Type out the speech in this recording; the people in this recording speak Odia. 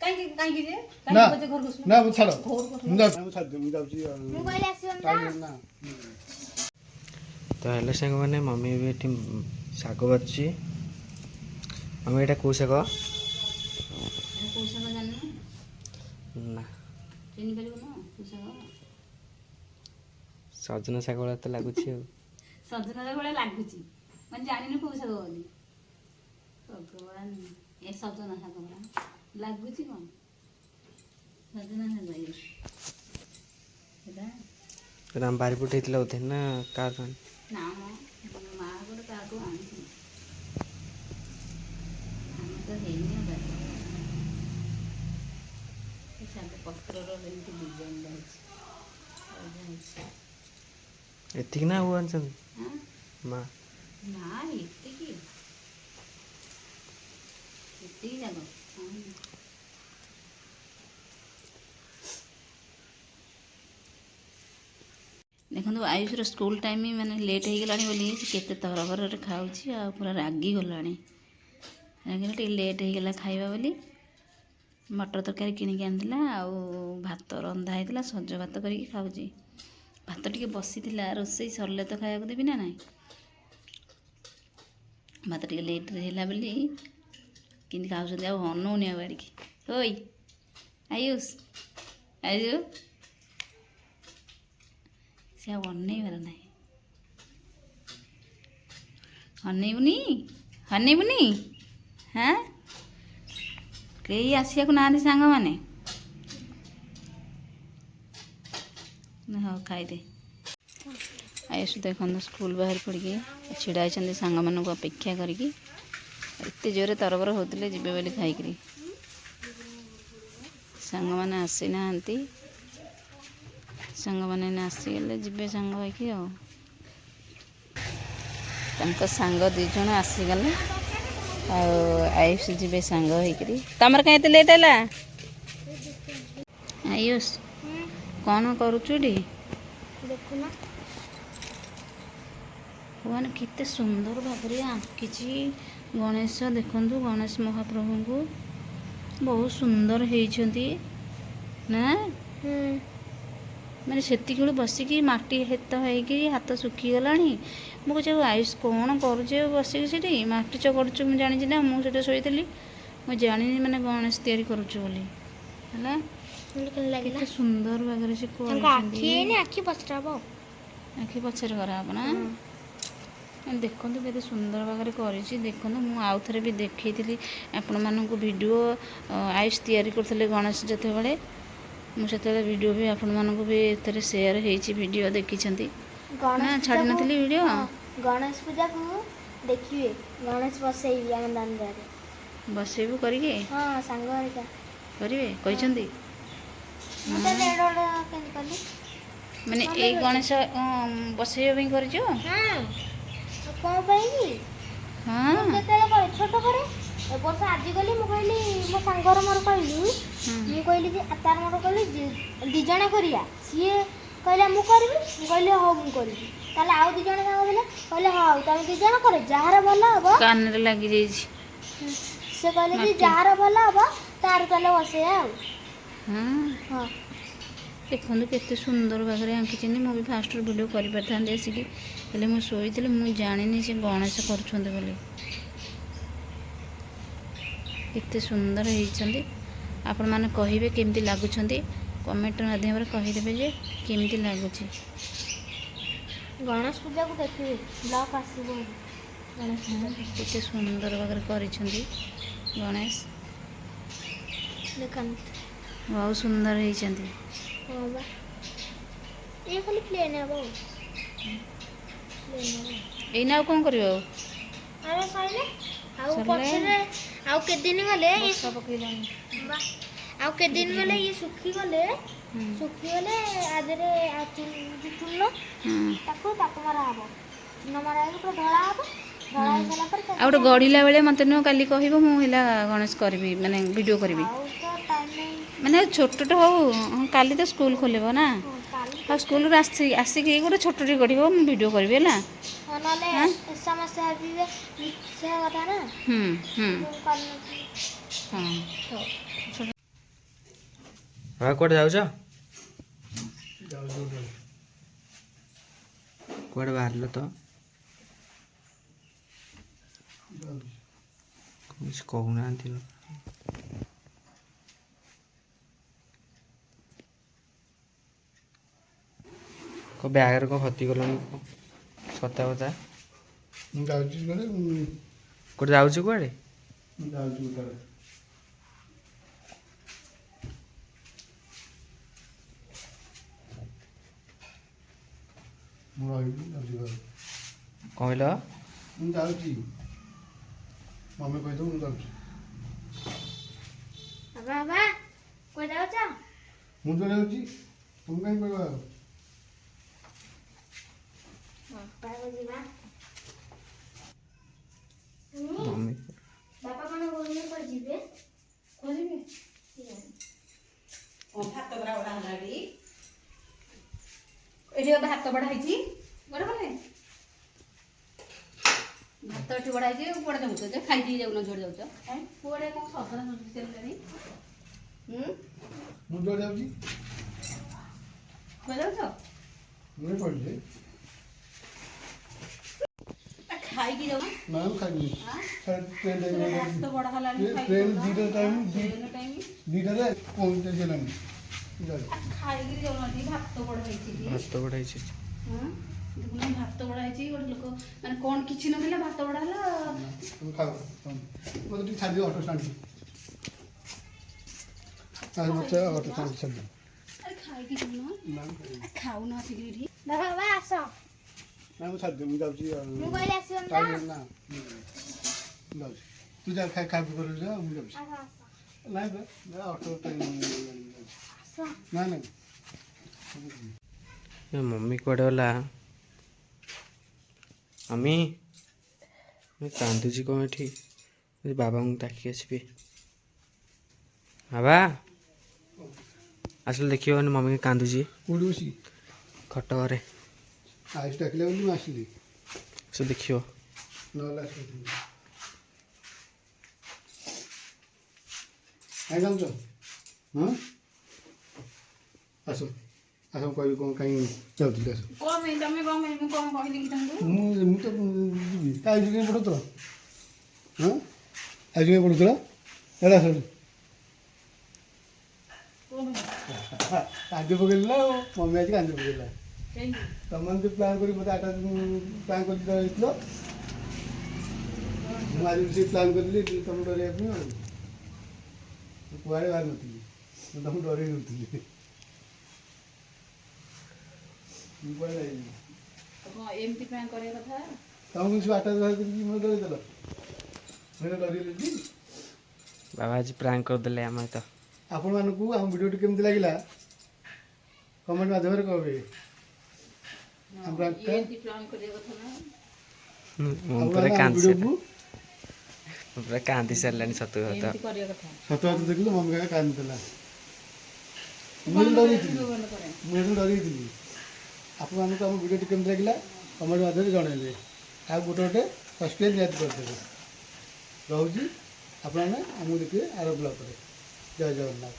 କାଇଁ କାଇଁ ଯେ ନା କାଇଁ ଘର ବସ ନା ମୁଁ ଛାଡ଼ ଘର ବସ ମୁଁ ଯାଉଛି ମୁଁ ଯାଉଛି ମୁଁ କହିଲି ଆସିବନି ନା ତ ହେଲେ ସାଙ୍ଗମାନେ ମମ୍ମି ବି ଏଠି ଶାଗ ବାଛୁଛି। ମମ୍ମି ଏଇଟା କେଉଁ ଶାଗ? କୋଉ ଶାଗ ଜାଣିନୁ ନା ଚିନି ପାରିବୁ ନା କୋଉ ଶାଗ ସଜନା ଶାଗ ଭଳିଆ ତ ଲାଗୁଛି ଆଉ। ସଜନା ଶାଗ ଭଳିଆ ଲାଗୁଛି ମାନେ ଜାଣିନୁ କୋଉ ଶାଗ ବୋଲି ଭଗବାନ ଏ ସଜନା ଶାଗ ଭଳିଆ ଲାଗୁଛି କଣ ସଜନା ଶାଗ ସେଟା ରାମ ବାରିପଟେ ହେଇଥିଲା ବୋଧେ ନା କାହାର? ନା ମ ମା ଗୋଟେ କାହାକୁ ଆଣିଥିଲି ଆମେ ତ ହେଇନି ଶାଗ ପତ୍ରର ଯେମିତି ଡିଜାଇନ୍ ହେଇଛି ଏତିକି ନା ଆଉ ଆଣିଛନ୍ତି ମା? ନା ଏତିକି ଜାଗ ଦେଖନ୍ତୁ ଆୟୁଷର ସ୍କୁଲ ଟାଇମ୍ ମାନେ ଲେଟ୍ ହେଇଗଲାଣି ବୋଲି କେତେ ତରବରରେ ଖାଉଛି ଆଉ ପୁରା ରାଗିଗଲାଣି। ରାଗିଲେ ଟିକେ ଲେଟ୍ ହେଇଗଲା ଖାଇବା ବୋଲି ମଟର ତରକାରୀ କିଣିକି ଆଣିଥିଲା ଆଉ ଭାତ ରନ୍ଧା ହେଇଥିଲା ସଜ ଭାତ କରିକି ଖାଉଛି। ଭାତ ଟିକେ ବସିଥିଲା ରୋଷେଇ ସରିଲେ ତ ଖାଇବାକୁ ଦେବି ନା ନାହିଁ। ଭାତ ଟିକେ ଲେଟ୍ରେ ହେଲା ବୋଲି କେମିତି ଖାଉଛନ୍ତି ଆଉ ଅନଉନି ଆଉ ଆଡ଼ିକି ଓଇ ଆୟୁଷ ଆୟୁଷ ସେ ଆଉ ଅନେଇବାର ନାହିଁ। ଅନେଇବୁନି ହାଁ କେହି ଆସିବାକୁ ନାହାନ୍ତି ସାଙ୍ଗମାନେ ହଉ ଖାଇଦେ। ଆୟୁଷ ଦେଖନ୍ତୁ ସ୍କୁଲ ବାହାରି ପଡ଼ିକି ଛିଡ଼ା ହେଇଛନ୍ତି ସାଙ୍ଗମାନଙ୍କୁ ଅପେକ୍ଷା କରିକି ଏତେ ଜୋରେ ତରବର ହେଉଥିଲେ ଯିବେ ବୋଲି ଖାଇକିରି ସାଙ୍ଗମାନେ ଆସିନାହାନ୍ତି। ସାଙ୍ଗମାନେ ଆସିଗଲେ ଯିବେ ସାଙ୍ଗ ହେଇକି ଆଉ ତାଙ୍କ ସାଙ୍ଗ 2 ଜଣ ଆସିଗଲେ ଆଉ ଆୟୁଷ ଯିବେ ସାଙ୍ଗ ହେଇକିରି। ତମର କାହିଁ ଏତେ ଲେଟ୍ ହେଲା? ଆୟୁଷ କ'ଣ କରୁଛୁ ଟି? ଦେଖୁନ ଭଗବାନ କେତେ ସୁନ୍ଦର ଭାବରେ ଆଙ୍କିଛି ଗଣେଶ। ଦେଖନ୍ତୁ ଗଣେଶ ମହାପ୍ରଭୁଙ୍କୁ ବହୁତ ସୁନ୍ଦର ହେଇଛନ୍ତି ନା ମାନେ ସେତିକି ବେଳୁ ବସିକି ମାଟି ହେତ ହେଇକି ହାତ ଶୁଖିଗଲାଣି। ମୁଁ କହୁଛି ଆଉ ଆୟୁଷ କ'ଣ କରୁଛି ବସିକି ସେଠି ମାଟି ଚକଟୁଛୁ ମୁଁ ଜାଣିଛି ନା ମୁଁ ସେଠି ଶୋଇଥିଲି ମୁଁ ଜାଣିନି ମାନେ ଗଣେଶ ତିଆରି କରୁଛୁ ବୋଲି ହେଲା। କେତେ ସୁନ୍ଦର ଭାବରେ ସେ କରିଛନ୍ତି। ଆଖି ପଛରେ ହବ ଆଖି ପଛରେ କରାହବ ନା ଦେଖନ୍ତୁ କେତେ ସୁନ୍ଦର ଭାବରେ କରିଛି। ଦେଖନ୍ତୁ ମୁଁ ଆଉ ଥରେ ବି ଦେଖେଇଥିଲି ଆପଣମାନଙ୍କୁ ଭିଡ଼ିଓ ଆୟୁଷ ତିଆରି କରୁଥିଲେ ଗଣେଶ ଯେତେବେଳେ ମୁଁ ସେତେବେଳେ ଭିଡ଼ିଓ ବି ଆପଣମାନଙ୍କୁ ବି ଏଥିରେ ସେୟାର ହେଇଛି ଭିଡ଼ିଓ ଦେଖିଛନ୍ତି ନା ଛାଡ଼ି ନଥିଲି ଭିଡ଼ିଓ। ଗଣେଶ ପୂଜାକୁ ଦେଖିବେ ଗଣେଶ ବସେଇବି ଆମ ଦାଣ୍ଡରେ ବସେଇବୁ କରିକି ହଁ ସାଙ୍ଗ ହେରିକା କରିବେ କହିଛନ୍ତି। ମୁଁ ତ କେମିତି କଲି ମାନେ ଏଇ ଗଣେଶ ବସେଇବା ପାଇଁ କରିଛ? କ'ଣ ପାଇଁ କି ହଁ ମୁଁ କେତେବେଳେ କରେ ଛୋଟ କରେ ଏ ବର୍ଷ ଆଜି ଗଲି ମୁଁ କହିଲି ମୋ ସାଙ୍ଗର ମୋର କହିଲି ମୁଁ କହିଲି ଯେ ତାର ମୋର କହିଲି 2 ଜଣ କରିବା ସିଏ କହିଲା ମୁଁ କରିବି ମୁଁ କହିଲି ହଉ ମୁଁ କରିବି ତାହେଲେ ଆଉ 2 ଜଣ ସାଙ୍ଗ ଥିଲେ କହିଲେ ହଉ ତାହେଲେ 2 ଜଣ କରେ ଯାହାର ଭଲ ହବ କାନରେ ଲାଗିଯାଇଛି ସେ କହିଲେ ଯେ ଯାହାର ଭଲ ହବ ତାର ତାହେଲେ ବସେଇବା ଆଉ ହଁ ଦେଖନ୍ତୁ କେତେ ସୁନ୍ଦର ଭାବରେ ଆଙ୍କିଛନ୍ତି। ମୁଁ ବି ଫାଷ୍ଟରୁ ଭିଡ଼ିଓ କରିପାରିଥାନ୍ତି ଆସିକି ହେଲେ ମୁଁ ଶୋଇଥିଲି ମୁଁ ଜାଣିନି ସେ ଗଣେଶ କରୁଛନ୍ତି ବୋଲି। କେତେ ସୁନ୍ଦର ହେଇଛନ୍ତି। ଆପଣମାନେ କହିବେ କେମିତି ଲାଗୁଛନ୍ତି କମେଣ୍ଟ ମାଧ୍ୟମରେ କହିଦେବେ ଯେ କେମିତି ଲାଗୁଛି। ଗଣେଶ ପୂଜାକୁ ଦେଖିବେ ବ୍ଲଗ୍ ଆସିବ ଗଣେଶ ପୂଜାକୁ କେତେ ସୁନ୍ଦର ଭାବରେ କରିଛନ୍ତି ଗଣେଶ ଦେଖନ୍ତୁ ବହୁତ ସୁନ୍ଦର ହେଇଛନ୍ତି। ହଁ ବା ଇଏ ଖାଲି ପ୍ଲେନ୍ ହବ ଏଇନା ଆଉ କ'ଣ କରିବ ଆଉ ଆରେ ସଇଲେ ଆଉ ସରିଲେ ପଛରେ ଆଉ କେତେଦିନ ଗଲେ ବର୍ଷା ପକେଇଲାଣି ଆଉ କେତେଦିନ ଗଲେ ଇଏ ଶୁଖିଗଲେ ଆଦେହରେ ଚୂନ ତାକୁ ମରା ହବ ଚୂନ ମରା ହେଇକି ପୁରା ଧଳା ହବ ଧଳା ହେଇସାରିଲା ପରେ ଆଉ ଗୋଟେ ଗଢ଼ିଲା ବେଳେ ମୋତେ ନୁହଁ କାଲି କହିବ ମୁଁ ହେଲା ଗଣେଶ କରିବି ମାନେ ଭିଡ଼ିଓ କରିବି ଆଉ ତ ଟାଇମ୍ ନାହିଁ ମାନେ ଛୋଟଟେ ହଉ କାଲି ତ ସ୍କୁଲ ଖୋଲିବ ନା କାଲି ତ ଆଉ ସ୍କୁଲରୁ ଆସିକି ଗୋଟେ ଛୋଟଟେ ଗଢ଼ିବ ମୁଁ ଭିଡ଼ିଓ କରିବି ହେଲା। ନହେଲେ ହଁ ସମସ୍ତେ ଭାବିବେ ମିଛ କଥା ନା ହୁଁ ମୁଁ କରିନଥିଲି ହଁ ବାବା କୁଆଡ଼େ ଯାଉଛ? କୁଆଡ଼େ ବାହାରିଲ ତ? କିଛି କହୁନାହାନ୍ତି। ବ୍ୟାଗରେ କ'ଣ ଭର୍ତ୍ତି କଲଣି? ସତା କଥା ମୁଁ ଯାଉଛି କୁଆଡ଼େ କୁଆଡ଼େ ଯାଉଛୁ? କୁଆଡ଼େ ଯାଉଛି କୁଆଡ଼େ ମୁଁ ରହିବି ଯାଉଛି ଘରେ। କ'ଣ କହିଲ? ମୁଁ ଯାଉଛି, ମମି କହିଦେବୁ ମୁଁ ଯାଉଛି। ବାବା କୁଆଡ଼େ ଯାଉଛ? ମୁଁ ତ ଯାଉଛି, ତମେ କାହିଁ କହିବା? ଯିବା ମମି ବାପା କ'ଣ କହୁଥିଲେ କୁଆଡ଼େ ଯିବେ? ଭାତ ବଡ଼ା ବଡ଼ା ହେଲାଣି। ଏଠି ଭାତ ବଡ଼ା ହେଇଛି ବଡ଼ କଲେ ଭାତ ଏଠି ବଡ଼ା ହେଇଛି। କୁଆଡ଼େ ଯାଉଛ ଯେ ଖାଇକି ଯାଉନ? ଯୁଆଡ଼େ ଯାଉଛ କୁଆଡ଼େ କ'ଣ ସଦା ସଦା ଚାଲିଲାଣି? ମୁଁ ତ ଯାଉଛି, କୁଆଡ଼େ ଯାଉଛ? ମୁଁ ପଡ଼ିଛି ଖାଇକି ଯାଉନ? ନା ମୁଁ ଖାଇବି। ଭାତ ବଡ଼ା ହେଲାଣି। ଟ୍ରେନ୍ ଦୁଇଟା ଟାଇମ୍ ଟାଇମ୍ ଦୁଇଟାରେ ପହଞ୍ଚି ହେଲାଣି। ଯାଉଛି ଖାଇକିରି ଯାଉନ? ଭାତ ବଡ଼ା ହେଇଛି। ଭାତ ବଢ଼ା ହେଇଛି। ଦେଖୁନ ଭାତ ବଡ଼ା ହେଇଛି। ଗୋଟେ ଲୋକ ମାନେ କ'ଣ କିଛି ନଥିଲା, ଭାତ ବଡ଼ା ହେଲା। ତମେ ଖାଅ, ମୋତେ ଟିକେ ଛାଡ଼ିଦିଅ ଅଟୋ ଷ୍ଟାଣ୍ଡ। ମୋତେ ଅଟୋ ଷ୍ଟାଣ୍ଡ ଛାଡ଼ିଦିଅ। ଆରେ ଖାଇକି ଯାଉନ? ନା ଖାଉନ ଆସିକିରି ଏଠି। ବାବା ଆସ। ନା ମୁଁ ଛାଡ଼ିଦିଅ, ମୁଁ ଯାଉଛି। ମୁଁ କହିଲି ଆସିବନି ତ? ନା ଯାଉଛି, ତୁ ଯା ଖାଇବା କରିବୁ ଯା, ମୁଁ ଯାଉଛି। ଆସ ଆସ ନାଇଁ ଅଟୋ ଆସ। ନା ନାଇଁ ମମି କୁଆଡ଼େ ଗଲା? ମମି ମୁଁ କାନ୍ଦୁଛି କ'ଣ ଏଠି? ବାବାଙ୍କୁ ଡାକି ଆସିବି। ବାବା ଆସିଲେ ଦେଖିବନି ମମି କାନ୍ଦୁଛି କେଉଁଠି ବସିକି? ଖଟ ଘରେ। ଆଇସ୍ ଡାକିଲେ ବୋଲି ମୁଁ ଆସିଲି, ସେ ଦେଖିବ। ନହେଲେ ଆସିଲି। କାହିଁ ଯାଉଛ? ହଁ ଆସ ଆସ, କହିବି କ'ଣ କାହିଁ ଯାଉଥିଲି? ଆସ। କ'ଣ ପାଇଁ ତମେ କ'ଣ ପାଇଁ? ମୁଁ କ'ଣ କହିଲି କି ତମକୁ? ମୁଁ ତ ଯିବି। ଆଇସ୍ କାହିଁ ପଢ଼ୁଥିଲ? ହଁ ଆଇସ୍ କାହିଁ ପଢ଼ୁଥିଲ? ଏଇଟା ଶୁଣି କାନ୍ଦି ପକେଇଲି ନା, ମମି ଆଜି କାନ୍ଦି ପକେଇଲା। ତମେ ତ ପ୍ଲାନ୍ କରି ମୋତେ ଆଠଟା ପ୍ଲାନ୍ କରି ଯାଇଥିଲ, ମୁଁ ଆଜି ସେ ପ୍ଲାନ୍ କରିଥିଲି ତମକୁ ଡରେଇବା ପାଇଁ। ଆଉ ମୁଁ କୁଆଡ଼େ ବାହାରି ନଥିଲି, ମୁଁ ତମକୁ ଡରେଇ ନଥିଲି। ମୁଁ କୁଆଡ଼େ ଯାଇନି। କ'ଣ ଏମିତି ପ୍ଲାନ୍ କରିବା କଥା? ତମକୁ କିଛି ଆଠଟା ବାହାର କରିକି ମୋତେ ଡରେଇଦେଲ। ମୁଁ ଡରେଇଲି। ବାବା ଆଜି ପ୍ରାଙ୍କ୍ କରିଦେଲେ ଆମେ ତ। ଆପଣମାନଙ୍କୁ ଆମ ଭିଡ଼ିଓଟି କେମିତି ଲାଗିଲା କମେଣ୍ଟ ମାଧ୍ୟମରେ କହିବେ। ଏମିତି ପ୍ଲାନ୍ କରିବା କଥା ନା। ମୁଁ ପୁରା କାନ୍ଦି ସାରିଲାଣି ସତ କଥା। ଏମିତି କରିବା କଥା। ସତ କଥା ଦେଖିଲେ ମମି କାକା କାନ୍ଦିଥିଲା। ମୁଁ ଯେତେବେଳେ ଡରିଥିଲି। ଆପଣମାନଙ୍କୁ ଆମ ଭିଡ଼ିଓଟି କେମିତି ଲାଗିଲା କମେଣ୍ଟ ମାଧ୍ୟମରେ ଜଣାଇବେ। ଆଉ ଗୋଟେ ସବସ୍କ୍ରାଇବ୍ ନିହାତି କରିଦେବେ। ରହୁଛି, ଆପଣମାନେ ଆମକୁ ଦେଖିବେ ଆର ବ୍ଲଗ୍ରେ। ଜୟ ଜଗନ୍ନାଥ।